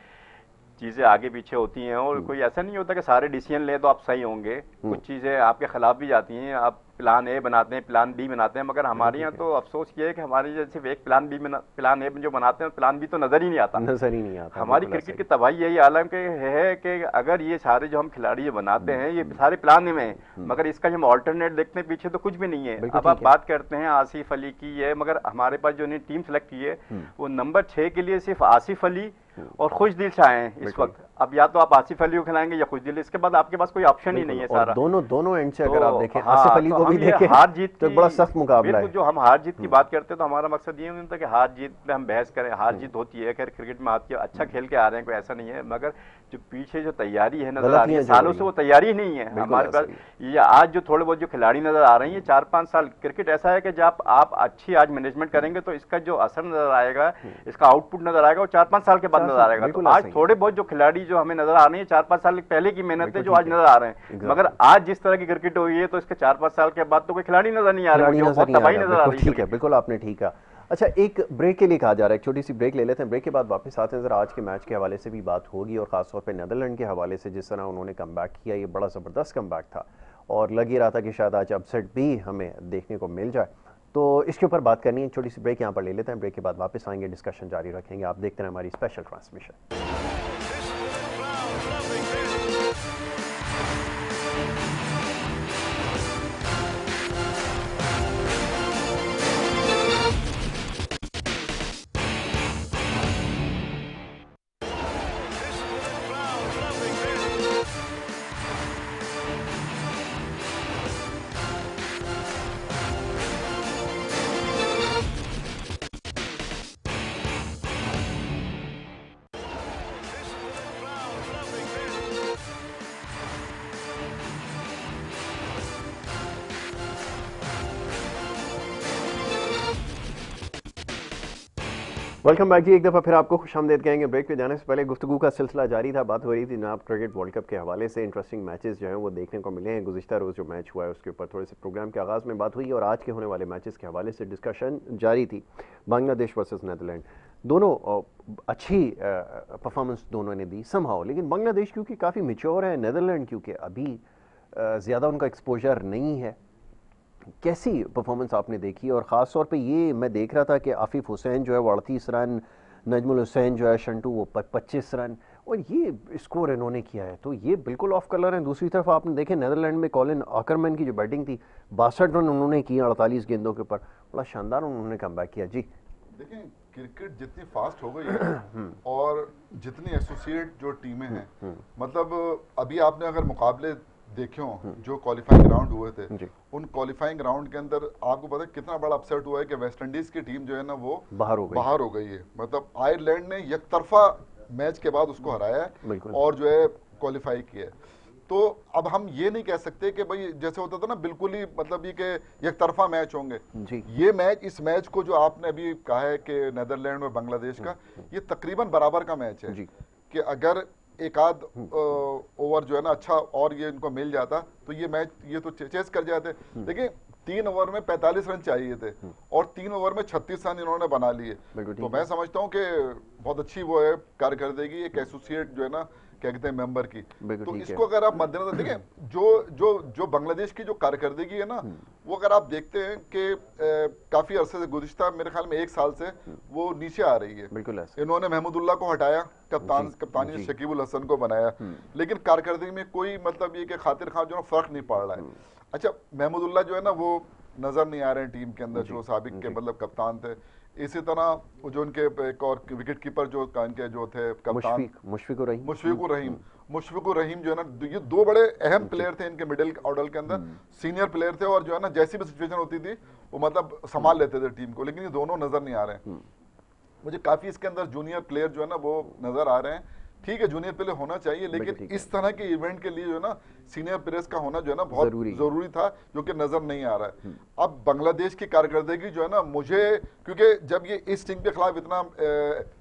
चीज़ें आगे पीछे होती हैं और कोई ऐसा नहीं होता कि सारे डिसीजन लें तो आप सही होंगे। कुछ चीज़ें आपके खिलाफ भी जाती हैं, आप प्लान ए बनाते हैं, प्लान बी बनाते हैं, मगर हमारे यहाँ तो अफसोस ये है कि हमारे यहाँ सिर्फ एक प्लान ए जो बनाते हैं, प्लान बी तो नज़र ही नहीं आता। नजर ही नहीं आता। हमारी क्रिकेट की तबाही यही आलम के है कि अगर ये सारे जो हम खिलाड़ी बनाते हैं ये सारे प्लान में हैं, मगर इसका जब ऑल्टरनेट देखते हैं पीछे तो कुछ भी नहीं है। अब आप बात करते हैं आसिफ अली की है, मगर हमारे पास जो टीम सेलेक्ट की है वो नंबर 6 के लिए सिर्फ आसिफ अली और खुशदिल शाह हैं इस वक्त। अब या तो आप आसिफ अली को खिलाएंगे या खुशदिल, इसके बाद आपके पास कोई ऑप्शन ही नहीं है सारा। दोनों एंड से अगर आप देखें, आसिफ अली को भी देखें, हार जीत तो बड़ा सख्त मुकाबला है। जो हम हार जीत की बात करते हैं तो हमारा मकसद ये नहीं होता कि हार जीत पे हम बहस करें, हार जीत होती है, खैर क्रिकेट में आती है, अच्छा खेल के आ रहे हैं, कोई ऐसा नहीं है, मगर जो पीछे जो तैयारी है नजर आ रही है, सालों से वो तैयारी नहीं है हमारे पास। ये आज जो थोड़े बहुत जो खिलाड़ी नजर आ रहे हैं, 4-5 साल क्रिकेट ऐसा है कि जब आप अच्छी आज मैनेजमेंट करेंगे तो इसका जो असर नजर आएगा, इसका आउटपुट नजर आएगा वो 4-5 साल के बाद नजर आएगा। तो आज थोड़े बहुत जो खिलाड़ी जो हमें नजर आ रहे हैं 4-5 साल पहले की मेहनत है जो आज नजर आ रहे हैं, मगर आज जिस तरह की क्रिकेट हुई है तो इसके 4-5 साल के बाद तो कोई खिलाड़ी नजर नहीं आ रहा है, तबाही नजर आ रही है। ठीक है, बिल्कुल आपने ठीक कहा। अच्छा, एक ब्रेक के लिए कहा जा रहा है, एक छोटी सी ब्रेक ले लेते हैं, ब्रेक के बाद वापस आते हैं। जरा आज के मैच के हवाले से भी बात होगी और खासतौर पे नीदरलैंड के हवाले से जिस तरह उन्होंने कमबैक किया, ये बड़ा ज़बरदस्त कमबैक था और लग ही रहा था कि शायद आज अपसेट भी हमें देखने को मिल जाए। तो इसके ऊपर बात करनी है, छोटी सी ब्रेक यहाँ पर ले लेते हैं, ब्रेक के बाद वापस आएंगे, डिस्कशन जारी रखेंगे। आप देखते हैं हमारी स्पेशल ट्रांसमिशन। वेलकम बैक जी, एक दफ़ा फिर आपको खुशामदीद कहेंगे। ब्रेक पे जाने से पहले गुफ्तगू का सिलसिला जारी था, बात हो रही थी जनाब क्रिकेट वर्ल्ड कप के हवाले से। इंटरेस्टिंग मैचेस जो हैं वो देखने को मिले हैं। गुज़िश्ता रोज़ जो मैच हुआ है उसके ऊपर थोड़े से प्रोग्राम के आगाज़ में बात हुई और आज के होने वाले मैचेस के हवाले से डिस्कशन जारी थी। बांग्लादेश वर्सेस नीदरलैंड, दोनों अच्छी परफॉर्मेंस दोनों ने दी समहाउ, लेकिन बांग्लादेश क्योंकि काफ़ी मैच्योर है, नीदरलैंड क्योंकि अभी ज़्यादा उनका एक्सपोजर नहीं है। कैसी परफॉर्मेंस आपने देखी? और ख़ास तौर पे ये मैं देख रहा था कि आफिफ हुसैन जो है वो 38 रन, नजमुल हुसैन जो है शंटू वो 25 रन, और ये स्कोर इन्होंने किया है, तो ये बिल्कुल ऑफ कलर है। दूसरी तरफ आपने देखे नीदरलैंड में कॉलिन आकरमैन की जो बैटिंग थी, 62 रन उन्होंने किए 48 गेंदों के ऊपर, बड़ा शानदार उन्होंने कमबैक किया। जी देखें, क्रिकेट जितनी फास्ट हो गई है और जितनी एसोसिएट जो टीमें हैं, मतलब अभी आपने अगर मुकाबले देखे हो जो क्वालिफाइंग राउंड हुए थे, उन क्वालिफाइंग राउंड के अंदर आपको पता है कितना बड़ा अपसेट हुआ है कि वेस्ट इंडीज की टीम जो है ना वो बाहर हो गई है। मतलब आयरलैंड ने एक तरफा मैच के बाद उसको हराया है और जो है क्वालिफाई किया है। तो अब हम ये नहीं कह सकते कि भाई जैसे होता था ना बिल्कुल ही मतलब ये कि एक तरफा मैच होंगे। ये मैच, इस मैच को जो आपने अभी कहा है कि नीदरलैंड और बांग्लादेश का, ये तकरीबन बराबर का मैच है कि अगर एक आध ओवर जो है ना अच्छा और ये इनको मिल जाता तो ये मैच ये तो चेस कर जाते। देखिए 3 ओवर में 45 रन चाहिए थे और 3 ओवर में 36 रन इन्होंने बना लिए। तो मैं समझता हूँ कि बहुत अच्छी वो है कारकर्दगी एक एसोसिएट जो है ना क्या कहते हैं मेंबर की। तो इसको अगर आप मद्देनजर देखें, जो बांग्लादेश की जो कारकर्दगी है ना, वो अगर आप देखते हैं कि काफी अरसे से गुज़िश्ता मेरे ख्याल में 1 साल से वो नीचे आ रही है। बिल्कुल इन्होंने महमूदुल्लाह को हटाया, कप्तानी ने शकीबुल हसन को बनाया, लेकिन कारकर्दगी में कोई मतलब ये कि खातिर खां जो फर्क नहीं पड़ रहा है। अच्छा, महमूदुल्लाह जो है ना वो नजर नहीं आ रहे हैं टीम के अंदर, जो साबिक के मतलब कप्तान थे। इसी तरह जो उनके एक और विकेट कीपर जो थे कप्तान मुशफिकुर रहीम जो है ना, ये 2 बड़े अहम प्लेयर थे इनके मिडिल ऑर्डर के अंदर, सीनियर प्लेयर थे और जो है ना जैसी भी सिचुएशन होती थी वो मतलब संभाल लेते थे टीम को, लेकिन ये दोनों नजर नहीं आ रहे हैं। मुझे काफी इसके अंदर जूनियर प्लेयर जो है ना वो नजर आ रहे हैं। ठीक है, जूनियर प्लेयर होना चाहिए, लेकिन इस तरह के इवेंट के लिए जो है ना सीनियर प्लेयर्स का होना जो है ना बहुत जरूरी था, जो कि नजर नहीं आ रहा है। अब बांग्लादेश की कारकर्दगी जो है ना, मुझे क्योंकि जब ये इस टीम के खिलाफ इतना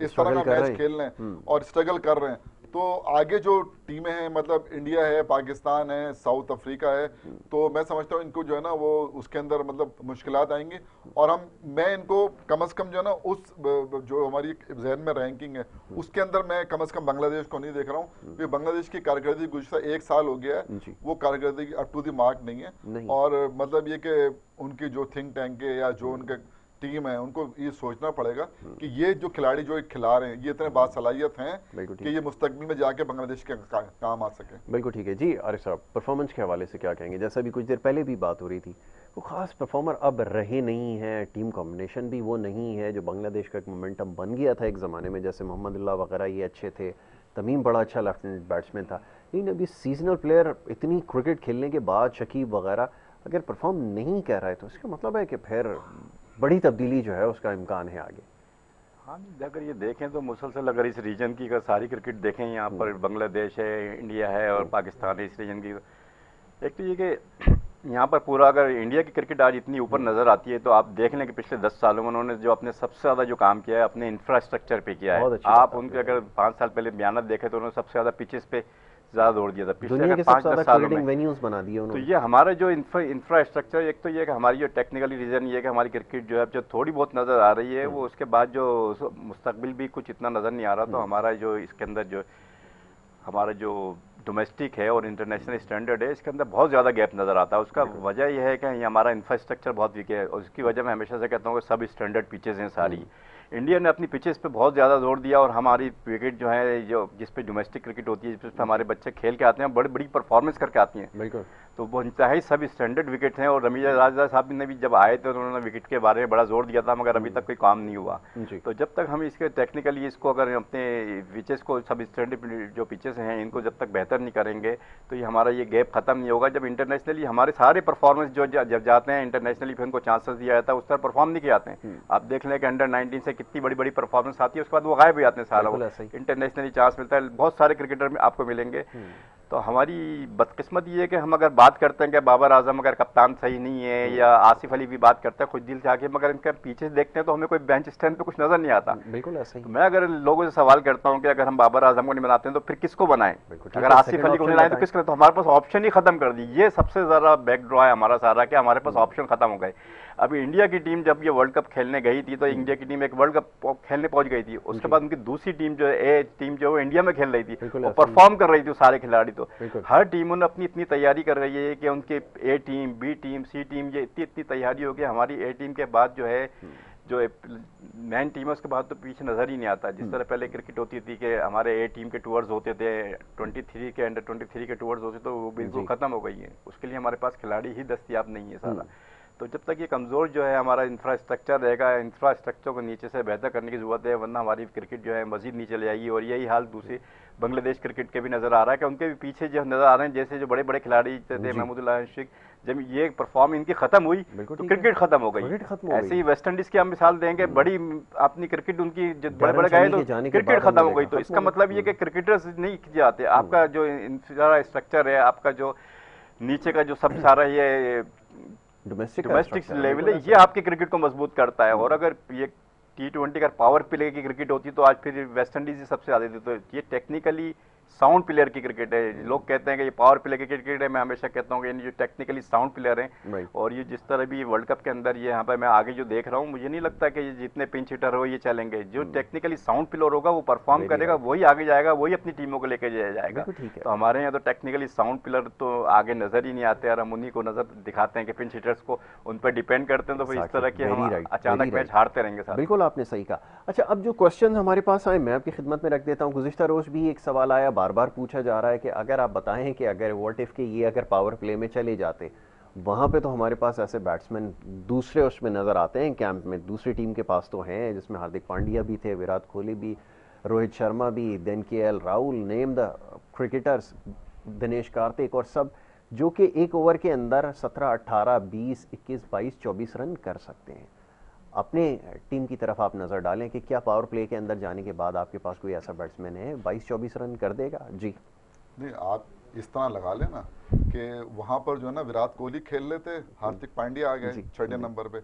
इस तरह का मैच खेल रहे हैं और स्ट्रगल कर रहे हैं, तो आगे जो टीमें हैं, मतलब इंडिया है, पाकिस्तान है, साउथ अफ्रीका है, तो मैं समझता हूँ इनको जो है ना वो उसके अंदर मतलब मुश्किलात आएंगी। और मैं इनको कम से कम जो है ना उस जो हमारी जहन में रैंकिंग है उसके अंदर मैं कम से कम बांग्लादेश को नहीं देख रहा हूँ, क्योंकि बांग्लादेश की कारकर्दगी गुज़श्ता 1 साल हो गया है, वो कारकर्दगी अप टू द मार्क नहीं है। और मतलब ये कि उनकी जो थिंक टैंक है या जो उनके टीम है, उनको ये सोचना पड़ेगा कि ये जो खिलाड़ी जो खिला रहे हैं ये इतने बासलाहियत हैं कि ये मुस्तकबिल में जाके बांग्लादेश के काम आ सके। बिल्कुल ठीक है जी। आरिफ साहब, परफॉर्मेंस के हवाले से क्या कहेंगे? जैसा भी कुछ देर पहले भी बात हो रही थी, वो खास परफॉर्मर अब रहे नहीं है, टीम कॉम्बिनेशन भी वो नहीं है जो बांग्लादेश का एक मोमेंटम बन गया था एक ज़माने में। जैसे मोहम्मद अल्लाह वगैरह ये अच्छे थे, तमीम बड़ा अच्छा लेफ्ट हैंड बैट्समैन था, लेकिन अभी सीजनल प्लेयर इतनी क्रिकेट खेलने के बाद शकीब वगैरह अगर परफॉर्म नहीं कर रहा है तो इसका मतलब है कि फिर बड़ी तब्दीली जो है उसका इम्कान है आगे। हाँ, अगर ये देखें तो मुसलसल अगर इस रीजन की अगर सारी क्रिकेट देखें, यहाँ पर बांग्लादेश है, इंडिया है और पाकिस्तान है, इस रीजन की एक तो ये कि यहाँ पर पूरा अगर इंडिया की क्रिकेट आज इतनी ऊपर नजर आती है तो आप देख लें कि पिछले 10 सालों में उन्होंने जो अपने सबसे ज़्यादा जो काम किया है अपने इंफ्रास्ट्रक्चर पे किया है। आप उनके अगर 5 साल पहले बयान देखें तो उन्होंने सबसे ज़्यादा पिचेस पे ज़्यादा जोर दिया था पिछले 5-10 सालों में। वेन्यूज बना दिए उन्होंने। तो ये हमारा जो इंफ्रास्ट्रक्चर, एक तो ये कि हमारी जो टेक्निकली रीजन ये है कि हमारी क्रिकेट जो है जो थोड़ी बहुत नज़र आ रही है वो उसके बाद जो मुस्तकबिल भी कुछ इतना नज़र नहीं आ रहा। तो हमारा जो इसके अंदर जो हमारा जो डोमेस्टिक है और इंटरनेशनल स्टैंडर्ड है इसके अंदर बहुत ज़्यादा गैप नज़र आता है। उसका वजह यह है कि ये हमारा इंफ्रास्ट्रक्चर बहुत वीक है और उसकी वजह मैं हमेशा से कहता हूँ कि सब स्टैंडर्ड पिचेस हैं सारी। इंडिया ने अपनी पिचेस पे बहुत ज़्यादा जोर दिया और हमारी क्रिकेट जो है जो जिस पे डोमेस्टिक क्रिकेट होती है, जिस पे हमारे बच्चे खेल के आते हैं, बड़ी बड़ी परफॉर्मेंस करके आती हैं, बिल्कुल, तो वो इंतहाई सब स्टैंडर्ड विकेट हैं। और रमीजा राजा साहब ने भी जब आए थे तो उन्होंने विकेट के बारे में बड़ा जोर दिया था, मगर अभी तक कोई काम नहीं हुआ। तो जब तक हम इसके टेक्निकली इसको अगर अपने पिचेस को सब स्टैंडर्ड जो पिचेस हैं इनको जब तक बेहतर नहीं करेंगे तो ये हमारा ये गैप खत्म नहीं होगा। जब इंटरनेशनली हमारे सारे परफॉर्मेंस जो जब जाते हैं इंटरनेशनली फिर उनको चांसेस दिया जाता है उस तरह परफॉर्म नहीं किए जाते हैं। आप देख लें कि अंडर 19 से कितनी बड़ी बड़ी परफॉर्मेंस आती है, उसके बाद वो गायब हो जाते हैं सारा। इंटरनेशनली चांस मिलता है, बहुत सारे क्रिकेटर में आपको मिलेंगे। तो हमारी बदकिस्मत ये है कि हम अगर बात करते हैं कि बाबर आजम अगर कप्तान सही नहीं है या आसिफ अली भी बात करते हैं खुद दिल से आके, मगर इनके पीछे देखते हैं तो हमें कोई बेंच स्टैंड पे कुछ नजर नहीं आता। बिल्कुल ऐसा ही। तो मैं अगर लोगों से सवाल करता हूं कि अगर हम बाबर आजम को नहीं बनाते हैं तो फिर किसको बनाएं? अगर आसिफ अली को नहीं लाए तो किसको? तो हमारे पास ऑप्शन ही खत्म कर दी। ये सबसे ज्यादा बैकड्रॉ है हमारा सारा कि हमारे पास ऑप्शन खत्म हो गए। अभी इंडिया की टीम जब ये वर्ल्ड कप खेलने गई थी तो इंडिया की टीम एक वर्ल्ड कप खेलने पहुंच गई थी, उसके बाद उनकी दूसरी टीम जो है ए टीम जो है इंडिया में खेल रही थी और परफॉर्म कर रही थी सारे खिलाड़ी। तो हर टीम ने अपनी इतनी तैयारी कर रही है कि उनके ए टीम, बी टीम, सी टीम, ये इतनी तैयारी हो गई। हमारी ए टीम के बाद जो है जो मैन टीम है उसके बाद तो पीछे नजर ही नहीं आता। जिस तरह पहले क्रिकेट होती थी कि हमारे ए टीम के टूर्स होते थे, 23 के अंडर 23 के टूर्स होते, तो वो बिल्कुल खत्म हो गई है। उसके लिए हमारे पास खिलाड़ी ही दस्तियाब नहीं है सारा। तो जब तक ये कमज़ोर जो है हमारा इंफ्रास्ट्रक्चर रहेगा, इंफ्रास्ट्रक्चर को नीचे से बेहतर करने की ज़रूरत है, वरना हमारी क्रिकेट जो है मज़ीद नीचे चले जाएगी। और यही हाल दूसरी बांग्लादेश क्रिकेट के भी नज़र आ रहा है कि उनके भी पीछे जो नज़र आ रहे हैं, जैसे जो बड़े बड़े खिलाड़ी थे महमूदुल्लाह शेख, जब ये परफॉर्म इनकी खत्म हुई तो क्रिकेट खत्म हो गई। ऐसे ही वेस्ट इंडीज की हम मिसाल देंगे, बड़ी अपनी क्रिकेट उनकी बड़े बड़े गए तो क्रिकेट खत्म हो गई। तो इसका मतलब ये कि क्रिकेटर्स नहीं जाते, आपका जो इंफ्रास्ट्रक्चर है, आपका जो नीचे का जो सब सारा ये डोमेस्टिक लेवल है, ये आपकी क्रिकेट को मजबूत करता है। और अगर ये T20 का पावर प्ले की क्रिकेट होती तो आज फिर वेस्ट इंडीज ही सबसे ज्यादा थी। तो ये टेक्निकली साउंड प्लेयर की क्रिकेट है। लोग कहते हैं कि ये पावर प्ले की क्रिकेट है, मैं हमेशा कहता हूँ कि ये टेक्निकली साउंड प्लेयर हैं। और ये जिस तरह भी वर्ल्ड कप के अंदर ये यहाँ पर मैं आगे जो देख रहा हूँ, मुझे नहीं लगता कि ये जितने पिंच हिटर हो ये चलेंगे। जो टेक्निकली साउंड प्लेयर होगा वो परफॉर्म करेगा, वही आगे जाएगा, वही अपनी टीमों को लेकर जाएगा। तो हमारे यहाँ तो टेक्निकली साउंड प्लेयर तो आगे नजर ही नहीं आते और हम उन्हीं को नजर दिखाते हैं कि पिंच हिटर्स को उन पर डिपेंड करते हैं। तो फिर इस तरह के हम अचानक मैच हारते रहेंगे। बिल्कुल आपने सही कहा। अच्छा, अब जो क्वेश्चन हमारे पास आए मैं आपकी खिदमत में रख देता हूँ। गुज़िश्ता रोज भी एक सवाल आया, बार बार पूछा जा रहा है कि अगर आप बताएं कि अगर व्हाट इफ के ये अगर पावर प्ले में चले जाते, वहां पे तो हमारे पास ऐसे बैट्समैन दूसरे उसमें नजर आते हैं कैंप में, दूसरी टीम के पास तो हैं, जिसमें हार्दिक पांड्या भी थे, विराट कोहली भी, रोहित शर्मा भी, then KL Rahul, name the cricketers, Dinesh Karthik, और सब जो कि एक ओवर के अंदर 17, 18, 20, 21, 22, 24 रन कर सकते हैं। अपने टीम की तरफ आप नज़र डालें कि क्या पावर प्ले के अंदर जाने के बाद आपके पास कोई ऐसा बैट्समैन है 22-24 रन कर देगा? जी नहीं, आप इस तरह लगा लेना कि वहां पर जो है ना विराट कोहली खेल लेते, हार्दिक पांड्या आ गए 6ठे नंबर पे।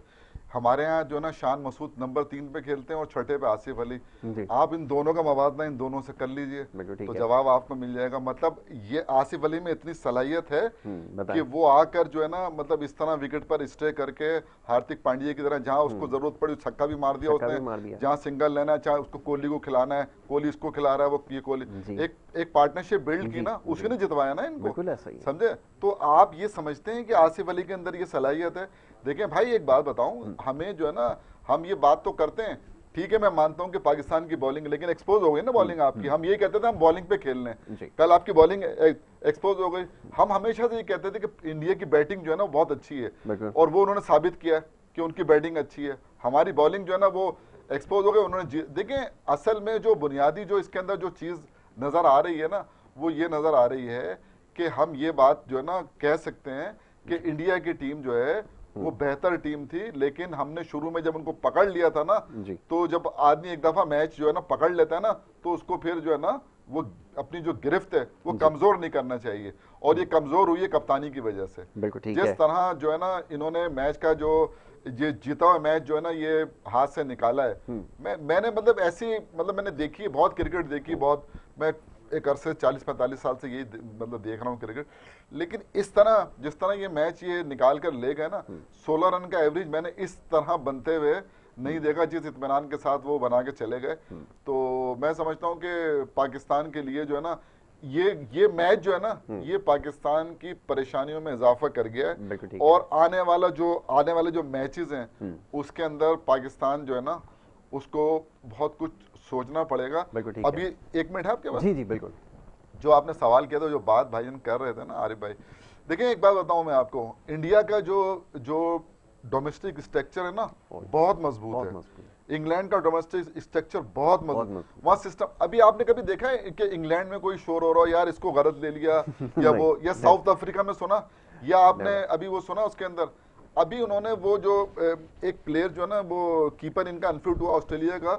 हमारे यहाँ जो ना शान मसूद नंबर 3 पे खेलते हैं और छठे पे आसिफ अली। जी। आप इन दोनों का मवादना इन दोनों से कर लीजिए तो जवाब आपको मिल जाएगा। मतलब ये आसिफ अली में इतनी सलाहियत है कि वो आकर जो है ना मतलब इस तरह विकेट पर स्टे करके हार्दिक पांड्या की तरह जहां उसको जरूरत पड़ी छक्का भी मार दिया उसने, जहां सिंगल लेना है, चाहे उसको कोहली को खिलाना है, कोहली इसको खिला रहा है, वो ये कोहली एक पार्टनरशिप बिल्ड की ना, उसी ने जितवाया ना इनको, समझे। तो आप ये समझते हैं कि आसिफ अली के अंदर ये सलाहियत है। देखिए भाई एक बात बताऊं, हमें जो है ना, हम ये बात तो करते हैं, ठीक है मैं मानता हूं कि पाकिस्तान की बॉलिंग, लेकिन एक्सपोज हो गई ना बॉलिंग आपकी। हम ये कहते थे हम बॉलिंग पे खेल रहे हैं, कल आपकी बॉलिंग एक्सपोज हो गई। हम हमेशा से ये कहते थे कि इंडिया की बैटिंग जो है ना बहुत अच्छी है, और वो उन्होंने साबित किया कि उनकी बैटिंग अच्छी है। हमारी बॉलिंग जो है ना वो एक्सपोज हो गई, उन्होंने देखिए असल में जो बुनियादी जो इसके अंदर जो चीज नजर आ रही है ना, वो ये नजर आ रही है कि हम ये बात जो है ना कह सकते हैं कि इंडिया की टीम जो है वो बेहतर टीम थी, लेकिन हमने शुरू में जब उनको पकड़ लिया था ना, तो जब आदमी एक दफा मैच जो है ना पकड़ लेता है ना, तो उसको फिर जो है ना वो अपनी जो गिरफ्त है वो कमजोर नहीं करना चाहिए, और ये कमजोर हुई है कप्तानी की वजह से। जिस तरह जो है ना इन्होंने मैच का जो ये जीता हुआ मैच जो है ना ये हाथ से निकाला है। मैंने मतलब ऐसी मतलब मैंने देखी है, बहुत क्रिकेट देखी, बहुत, मैं एक अरसे 40-45 साल से यही मतलब देख रहा हूँ क्रिकेट, लेकिन इस तरह जिस तरह ये मैच ये निकाल कर ले गए ना, 16 रन का एवरेज मैंने इस तरह बनते हुए नहीं देखा, जिस इत्मीनान के साथ वो बना के चले गए। तो मैं समझता हूँ कि पाकिस्तान के लिए जो है ना ये मैच जो है ना ये पाकिस्तान की परेशानियों में इजाफा कर गया है, और आने वाले जो मैचेस हैं उसके अंदर पाकिस्तान जो है ना उसको बहुत कुछ सोचना पड़ेगा। अभी 1 मिनट है आपके पास? जी बिल्कुल। जो आपने सवाल किया था, जो बात भाईजान कर रहे थे ना आरिफ भाई, देखिए एक बात बताऊं मैं आपको, इंडिया का जो डोमेस्टिक स्ट्रक्चर है ना बहुत मजबूत है। इंग्लैंड का डोमेस्टिक स्ट्रक्चर बहुत मजबूत, वहाँ सिस्टम, अभी आपने कभी देखा है कि इंग्लैंड में कोई शोर हो रहा हो यार इसको गलत ले लिया या वो, या साउथ अफ्रीका में सुना, या आपने अभी वो सुना उसके अंदर अभी उन्होंने वो जो एक प्लेयर जो है ना वो कीपर इनका अनफिट हुआ ऑस्ट्रेलिया का,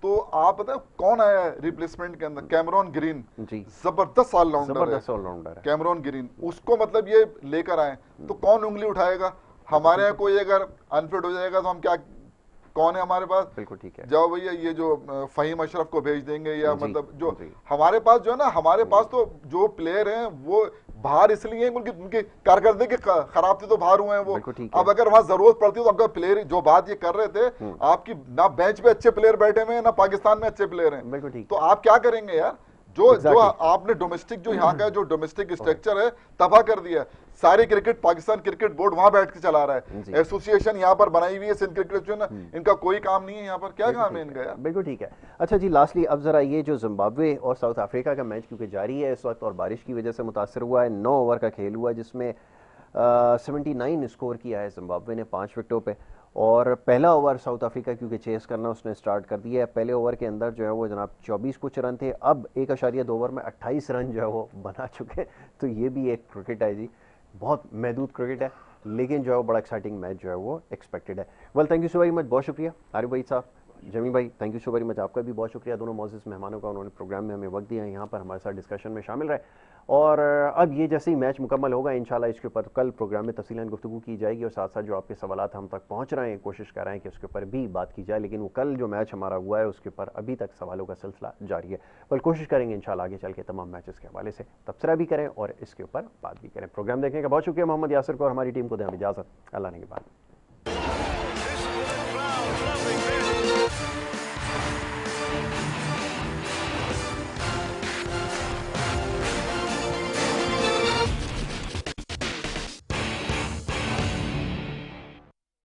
तो आप पता कौन आया रिप्लेसमेंट के अंदर? कैमरॉन ग्रीन, जबरदस्त ऑलराउंडर है कैमरॉन ग्रीन, उसको मतलब ये लेकर आए, तो कौन उंगली उठाएगा? हमारे यहाँ कोई अगर अनफिट हो जाएगा तो हम क्या, कौन है हमारे पास? बिल्कुल ठीक है, जाओ भैया ये जो फहीम अशरफ को भेज देंगे, या मतलब जो हमारे पास जो है ना, हमारे पास तो जो प्लेयर हैं वो बाहर इसलिए उनकी कारकर्दगी खराब थी तो बाहर हुए हैं वो। अब अगर वहां जरूरत पड़ती है तो अगर प्लेयर, जो बात ये कर रहे थे आपकी, ना बेंच पे अच्छे प्लेयर बैठे हुए हैं ना पाकिस्तान में अच्छे प्लेयर हैं, तो आप क्या करेंगे यार? जो आपने डोमेस्टिक जो यहाँ का जो डोमेस्टिक स्ट्रक्चर है तबाह कर दिया। सारी क्रिकेट पाकिस्तान क्रिकेट बोर्ड वहां बैठ के चला रहा है, एसोसिएशन यहाँ पर बनाई हुई है सिंध क्रिकेट जो ना, इनका कोई काम नहीं है यहाँ पर, क्या काम है इनका यार? बिल्कुल ठीक है। अच्छा जी, लास्टली अब जरा ये जो जिम्बाब्वे और साउथ अफ्रीका का मैच क्योंकि जारी है इस वक्त और बारिश की वजह से मुतासर हुआ है, 9 ओवर का खेल हुआ जिसमें 79 स्कोर किया है जिम्बाब्वे ने 5 विकेटों पे, और पहला ओवर साउथ अफ्रीका क्योंकि चेस करना उसने स्टार्ट कर दिया है। पहले ओवर के अंदर जो है वो जनाब 24 कुछ रन थे, अब 1.2 ओवर में 28 रन जो है वो बना चुके। तो ये भी एक क्रिकेट है जी, बहुत महदूद क्रिकेट है, लेकिन जो है वो बड़ा एक्साइटिंग मैच जो है वो एक्सपेक्टेड है। Well thank you so very much, बहुत शुक्रिया आरिफ भाई साहब, जमी भाई thank you so very much, आपका भी बहुत शुक्रिया, दोनों मौजूद मेहमानों का, उन्होंने प्रोग्राम में हमें वक्त दिया, यहाँ पर हमारे साथ डिस्कशन में शामिल रहे। और अब ये जैसे ही मैच मुकम्मल होगा इंशाल्लाह इसके ऊपर कल प्रोग्राम में तफसीलन गुफ्तगू की जाएगी, और साथ साथ जो आपके सवालात हम तक पहुँच रहे हैं कोशिश कर रहे हैं कि उसके ऊपर भी बात की जाए, लेकिन वो कल जो मैच हमारा हुआ है उसके ऊपर अभी तक सवालों का सिलसिला जारी है। बल कोशिश करेंगे इंशाल्लाह आगे चल के तमाम मैचेस के हवाले से तबसरा भी करें और इसके ऊपर बात भी करें। प्रोग्राम देखने का बहुत शुक्रिया, मोहम्मद यासिर को और हमारी टीम को दें इजाज़त, अल्लाह ने के बाद।